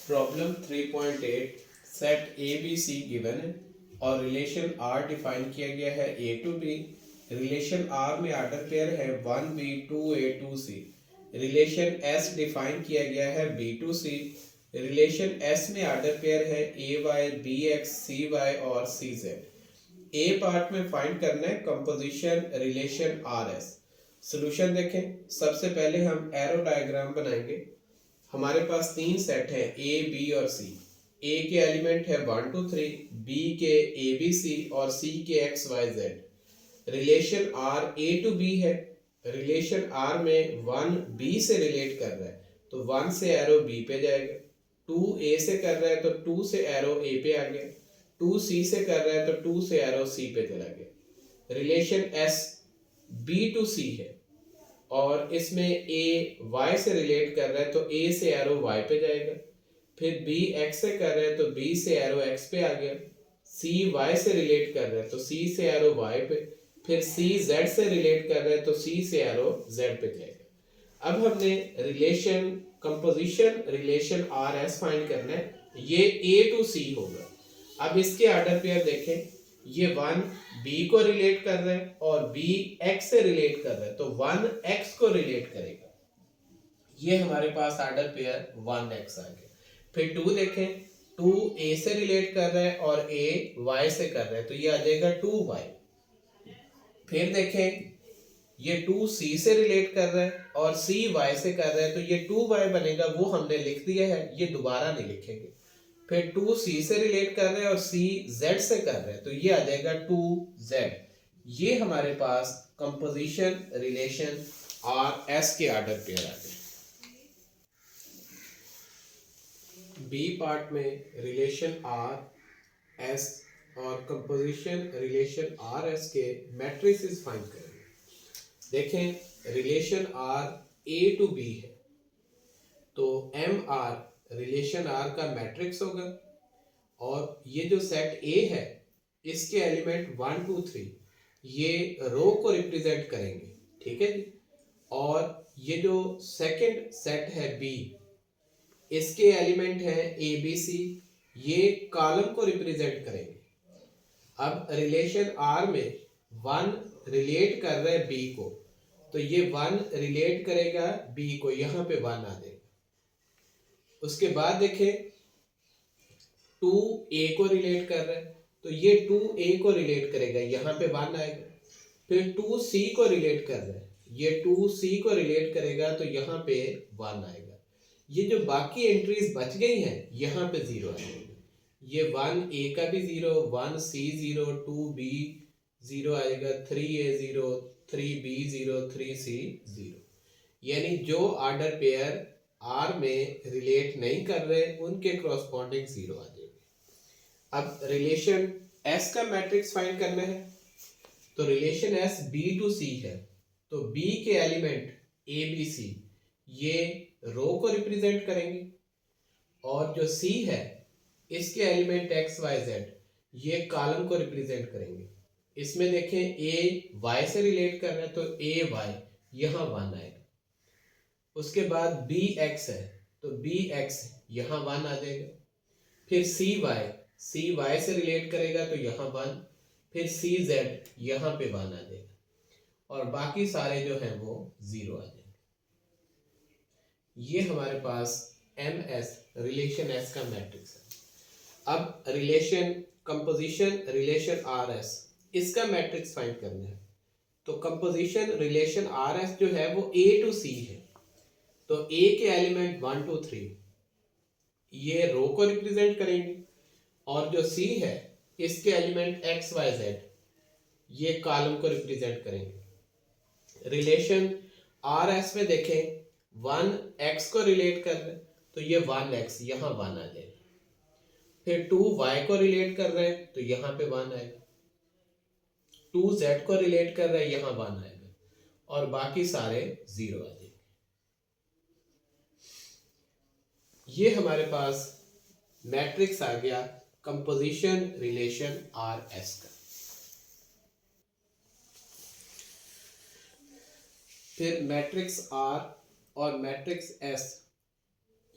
Problem 3.8 set A B C given है और relation R define किया गया है A to B. Relation R में आर्डर पेयर है 1b 2a 2c। Relation S define किया गया है B to C. Relation S में आर्डर पेयर है A Y B X C Y और सी जेड। ए पार्ट में फाइंड करना है composition relation R S. Solution देखें। सबसे पहले हम एरो डायग्राम बनाएंगे। हमारे पास तीन सेट है ए बी और सी। ए के एलिमेंट है 1 2 3, बी के ए बी सी और सी के X Y Z. Relation R A to B है। रिलेशन आर में 1 बी से रिलेट कर रहा है तो 1 से एरो बी पे जाएगा। 2 ए से कर रहा है तो 2 से एरो ए पे आ गया। 2 सी से कर रहा है तो 2 से एरो सी पे चला गया। रिलेशन एस बी टू सी है और इसमें ए वाई से रिलेट कर रहा है तो ए से एरो वाई पे जाएगा। फिर बी एक्स से कर रहा है तो बी से एरो एक्स पे आ गया। सी वाई से रिलेट कर रहा है तो सी से एरो वाई पे। फिर सी जेड से रिलेट कर रहा है तो सी से एरो जेड पे जाएगा। अब हमने relation composition relation R S find करना है। ये ए टू सी होगा। अब इसके आर्डर पेयर देखें। ये 1 बी को रिलेट कर रहा है और बी एक्स से रिलेट कर रहा है तो 1 एक्स को रिलेट करेगा। ये हमारे पास आर्डर पेयर 1 एक्स आ गया। फिर 2 देखें। 2 ए से रिलेट कर रहा है और ए वाई से कर रहा है तो ये आ जाएगा 2 वाई। फिर देखें। ये 2 सी से रिलेट कर रहा है और सी वाई से कर रहा है तो ये 2 वाई बनेगा। वो हमने लिख दिया है, ये दोबारा नहीं लिखेंगे। फिर 2 सी से रिलेट कर रहे हैं और सी जेड से कर रहे हैं तो ये आ जाएगा 2 जेड। ये हमारे पास कंपोजिशन रिलेशन आर एस के आर्डर पेयर आ गए। बी पार्ट में रिलेशन आर एस और कंपोजिशन रिलेशन आर एस के मैट्रिसेस फाइंड करेंगे। देखें, relation R A to B है तो एम आर रिलेशन आर का मैट्रिक्स होगा और ये जो सेट ए है इसके एलिमेंट 1 2 3 ये रो को रिप्रेजेंट करेंगे। ठीक है जी। और ये जो सेकंड सेट है बी इसके एलिमेंट है ए बी सी, ये कॉलम को रिप्रेजेंट करेंगे। अब रिलेशन आर में 1 रिलेट कर रहा है बी को तो ये 1 रिलेट करेगा बी को, यहां पे 1 आ जाएगा। उसके बाद देखें 2 ए को रिलेट कर रहा है तो ये 2 ए को रिलेट करेगा, यहां पे 1 आएगा। फिर 2 सी को रिलेट कर रहा है, ये 2 सी को रिलेट करेगा तो यहां पे 1 आएगा। ये जो बाकी एंट्रीज बच गई हैं यहां पे 0 आएगा। ये 1 ए का भी 0, 1 सी 0, 2 बी 0 आएगा, 3 ए 0, 3 बी 0, 3 सी 0। यानी जो आर्डर पेयर आर में रिलेट नहीं कर रहे उनके क्रॉसपॉन्डिंग 0 आ जाएंगे। अब रिलेशन एस का मैट्रिक्स फाइंड करना है तो रिलेशन एस बी टू सी है तो बी के एलिमेंट ए बी सी ये रो को रिप्रेजेंट करेंगे और जो सी है इसके एलिमेंट एक्स वाई जेड ये कॉलम को रिप्रेजेंट करेंगे। इसमें देखें ए वाई से रिलेट कर रहा है तो ए वाई यहां 1 आएगा। उसके बाद बी एक्स है तो बी एक्स यहां 1 आ जाएगा। फिर सी वाई से रिलेट करेगा तो यहां 1। फिर सी जेड यहां पे 1 आ जाएगा और बाकी सारे जो हैं वो 0 आ जाएंगे। ये हमारे पास एम एस रिलेशन एस का मैट्रिक्स है। अब relation composition relation R S इसका मैट्रिक्स फाइंड करना है तो कंपोजिशन रिलेशन आर एस जो है वो ए टू सी है तो ए के एलिमेंट 1 2 3 ये रो को रिप्रेजेंट करेंगे और जो सी है इसके एलिमेंट एक्स वाई जेड ये कॉलम को रिप्रेजेंट करेंगे। रिलेशन आर एस में देखें 1 एक्स को रिलेट कर रहे तो ये 1 एक्स यहां 1 आ जाएगा। फिर 2 वाई को रिलेट कर रहे हैं तो यहां पे 1 आएगा। 2 जेड को रिलेट कर रहे हैं यहां 1 आएगा और बाकी सारे 0 आ जाएंगे। ये हमारे पास मैट्रिक्स आ गया कंपोजिशन रिलेशन आर एस का। फिर मैट्रिक्स आर और मैट्रिक्स एस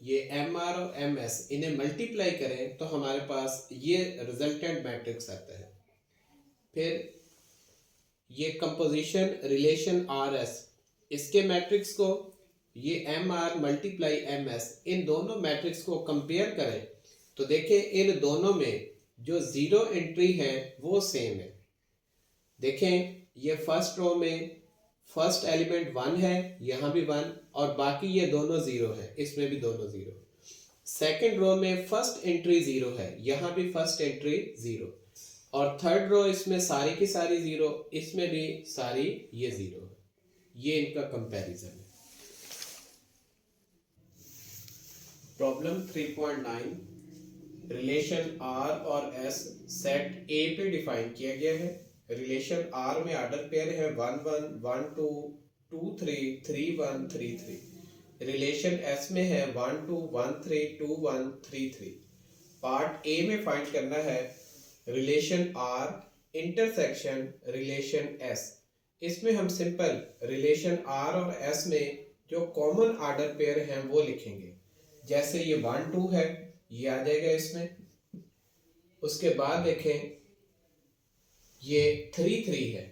ये एम आर और एम एस इन्हें मल्टीप्लाई करें तो हमारे पास ये रिजल्टेंट मैट्रिक्स आता है। फिर ये कंपोजिशन रिलेशन आर एस, इसके मैट्रिक्स को ये M R multiply M S, इन दोनों मैट्रिक्स को कंपेयर करें तो देखें इन दोनों में जो जीरो एंट्री है वो सेम है। देखें ये फर्स्ट रो में फर्स्ट एलिमेंट वन है, यहाँ भी वन, और बाकी ये दोनों जीरो है, इसमें भी दोनों जीरो। सेकेंड रो में फर्स्ट एंट्री जीरो है, यहाँ भी फर्स्ट एंट्री जीरो, और थर्ड रो इसमें सारी की सारी जीरो, इसमें भी सारी ये जीरो है। ये इनका कंपैरिजन है। प्रॉब्लम 3.9, रिलेशन आर और एस सेट ए पे डिफाइन किया गया है। रिलेशन आर में ऑर्डर पेयर है 1 1 1 2 2 3 3 1 3 3। रिलेशन एस में है 1 2 1 3 2 1 3 3। पार्ट ए में फाइंड करना है relation R intersection relation S. इसमें हम सिंपल रिलेशन आर और एस में जो कॉमन ऑर्डर पेयर हैं वो लिखेंगे। जैसे ये 1 2 है, ये आ जाएगा इसमें। उसके बाद देखें ये 3 3 है,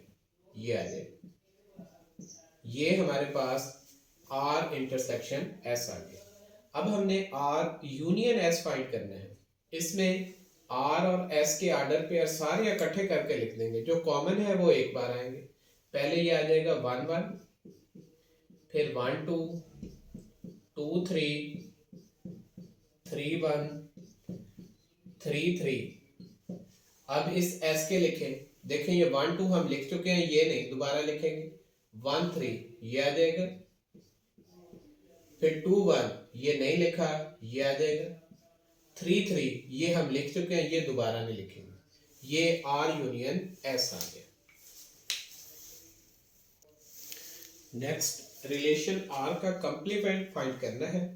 ये आ जाएगा। ये हमारे पास आर इंटरसेक्शन एस आ गया। अब हमने आर यूनियन एस फाइंड करना है। इसमें आर और एस के ऑर्डर पेयर सारे इकट्ठे करके लिख देंगे, जो कॉमन है वो एक बार आएंगे। पहले ये आ जाएगा 1 1, फिर 1 2 2 3 3 1 3 3। अब इस एस के लिखें। देखें ये 1 2 हम लिख चुके हैं, ये नहीं दोबारा लिखेंगे। 1 3 ये आ जाएगा, फिर 2 1 ये नहीं लिखा, ये आ जाएगा। 3 3 ये हम लिख चुके हैं, ये दोबारा नहीं लिखेंगे। ये आर यूनियन एस आ गया। नेक्स्ट रिलेशन आर का कंप्लीमेंट फाइंड करना है।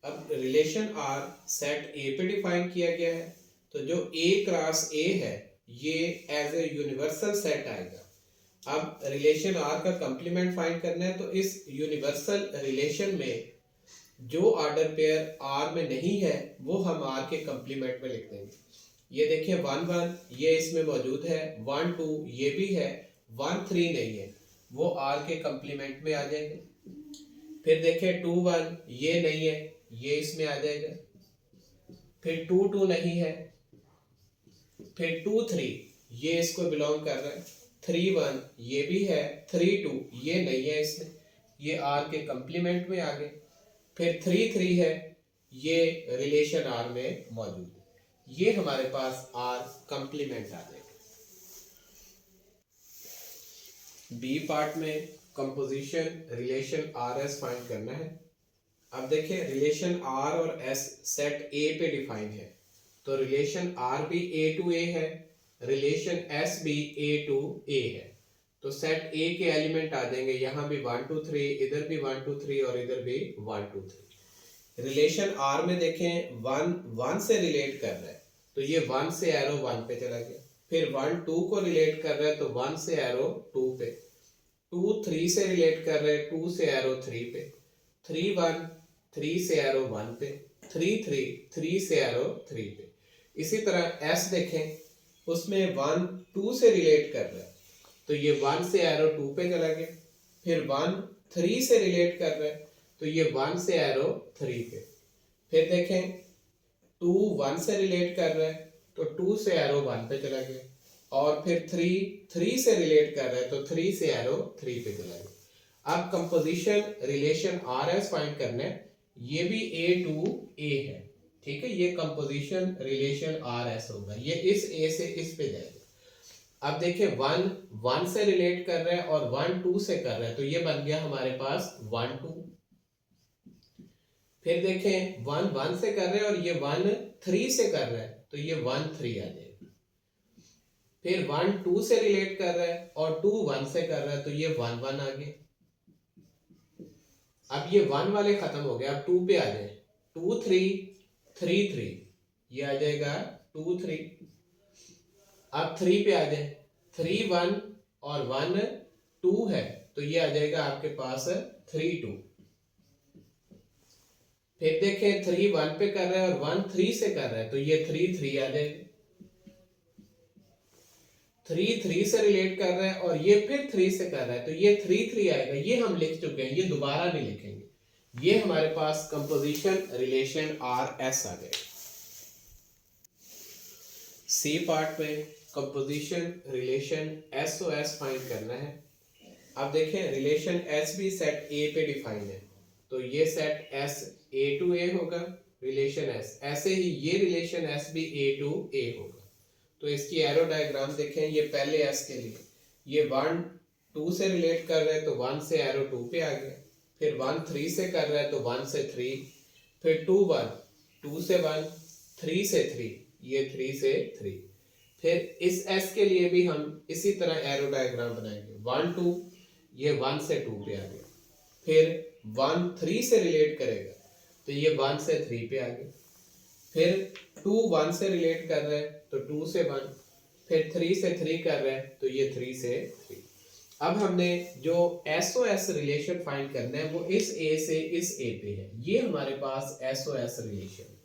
अब रिलेशन आर सेट ए पे डिफाइन किया गया है, तो जो ए क्रॉस ए है ये एज ए यूनिवर्सल सेट आएगा। अब रिलेशन आर का कंप्लीमेंट फाइंड करना है, तो इस यूनिवर्सल रिलेशन में जो ऑर्डर पेयर आर में नहीं है वो हम आर के कंप्लीमेंट में लिख देंगे। ये देखिए 1 1 ये इसमें मौजूद है, 1 2 ये भी है, 1 3 नहीं है, वो आर के कंप्लीमेंट में आ जाएगा। फिर देखें 2 1 ये नहीं है, ये इसमें आ जाएगा। फिर 2 2 नहीं है, फिर 2 3 ये इसको बिलोंग कर रहा है। 3 1 ये भी है, 3 2 ये नहीं है इसमें, ये आर के कंप्लीमेंट में आ गए। फिर 3 3 है, ये रिलेशन आर में मौजूद है। ये हमारे पास आर कंप्लीमेंट आ जाएगा। बी पार्ट में composition relation R S find करना है। अब देखिए रिलेशन आर और एस सेट ए पे डिफाइन है, तो रिलेशन आर भी ए टू ए है, रिलेशन एस भी ए टू ए है। तो सेट ए के एलिमेंट आ जाएंगे, यहाँ भी 1 2 3, इधर भी 1 2 3 और इधर भी 1 2 3। रिलेशन आर में देखें 1 1 से रिलेट कर रहा है, तो ये 1 से एरो 1 पे चला गया। फिर 1 2 को रिलेट कर रहा है, तो 1 से एरो 2 पे। 2 3 से रिलेट कर रहे हैं, 2 से एरो 3 पे। 3 1 3 से एरो 1 पे। 3 3 3 से एरो 3 पे। इसी तरह एस देखें, उसमें 1 2 से रिलेट कर रहा है, तो ये 1 से एरो 2 पे चला गया। फिर 1 3 से रिलेट कर रहा है, तो ये 1 से एरो 3 पे। फिर देखें 2 1 से रिलेट कर रहा है, तो 2 से एरो 1 पे चला गया। और फिर 3 3 से रिलेट कर रहा है, तो 3 से एरो 3 पे चला गया। अब composition relation R S find करना है। ये भी ए टू ए है, ठीक है, ये कंपोजिशन रिलेशन आर एस होगा। ये इस ए से इस पे जाएगा। अब देखिए 1 1 से रिलेट कर रहा है और 1 2 से कर रहा है, तो ये बन गया हमारे पास 1 2। फिर देखें 1 1 से कर रहे हैं और ये 1 3 से कर रहा है, तो ये 1 3 आ जाएगा। फिर 1 2 से रिलेट कर रहा है और 2 1 से कर रहा है, तो ये 1 1 आ गए। अब ये 1 वाले खत्म हो गए, अब 2 पे आ जाए। 2 3 3 3 ये आ जाएगा 2 3। अब 3 पे आ जाए, 3 1 और 1 2 है, तो ये आ जाएगा आपके पास 3 2। फिर देखें 3 1 पे कर रहा है और 1 3 से कर रहा है, तो ये 3 3 आ जाएगा। 3 3 से रिलेट कर रहा है और ये फिर 3 से कर रहा है, तो ये 3 3 आएगा। ये हम लिख चुके हैं, ये दोबारा नहीं लिखेंगे। ये हमारे पास कंपोजिशन रिलेशन आर एस आ गए। सी पार्ट में composition relation S O S find करना है। अब देखें रिलेशन एस भी सेट ए पे डिफाइन है, तो ये set S A to A होगा रिलेशन एस, ऐसे ही ये रिलेशन एस भी ए टू ए होगा। तो इसकी एरो डायग्राम देखें, ये पहले एस के लिए ये 1 2 से रिलेट कर रहे हैं, तो 1 से एरो 2 पे आ गया। फिर 1 3 से कर रहा है, तो 1 से 3, फिर 2 1 2 से 1 3 से 3, ये 3 से 3। फिर इस एस के लिए भी हम इसी तरह एरो डायग्राम बनाएंगे। 1 2 ये 1 से 2 पे आ गया। फिर 1 3 से रिलेट करेगा, तो ये 1 से 3 पे आ गया। फिर 2 1 से रिलेट कर रहा है, तो 2 से 1। फिर 3 से 3 कर रहा है, तो ये 3 से 3। अब हमने जो एसओएस रिलेशन फाइंड करना है वो इस ए से इस ए पे है। ये हमारे पास एसओएस रिलेशन।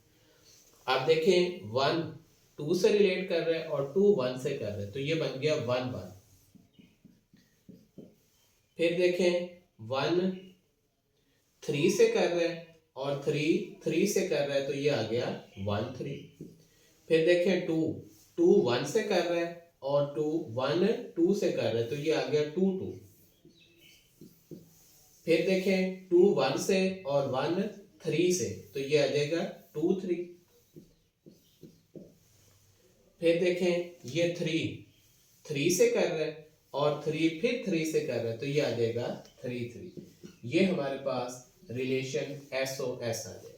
अब देखें 1 2 से रिलेट कर रहा है और 2 1 से कर रहा है, तो ये बन गया 1 1। फिर देखें 1 3 से कर रहा है और 3 3 से कर रहा है, तो ये आ गया 1 3। फिर देखें 2 2 1 से कर रहा है और 2 1 2 से कर रहा है, तो ये आ गया 2 2। फिर देखें 2 1 से और 1 3 से, तो ये आ जाएगा 2 3। फिर देखें ये 3 3 से कर रहा है और 3 फिर 3 से कर रहा है, तो ये आ जाएगा 3 3। ये हमारे पास रिलेशन एसओएस आ जाएगा।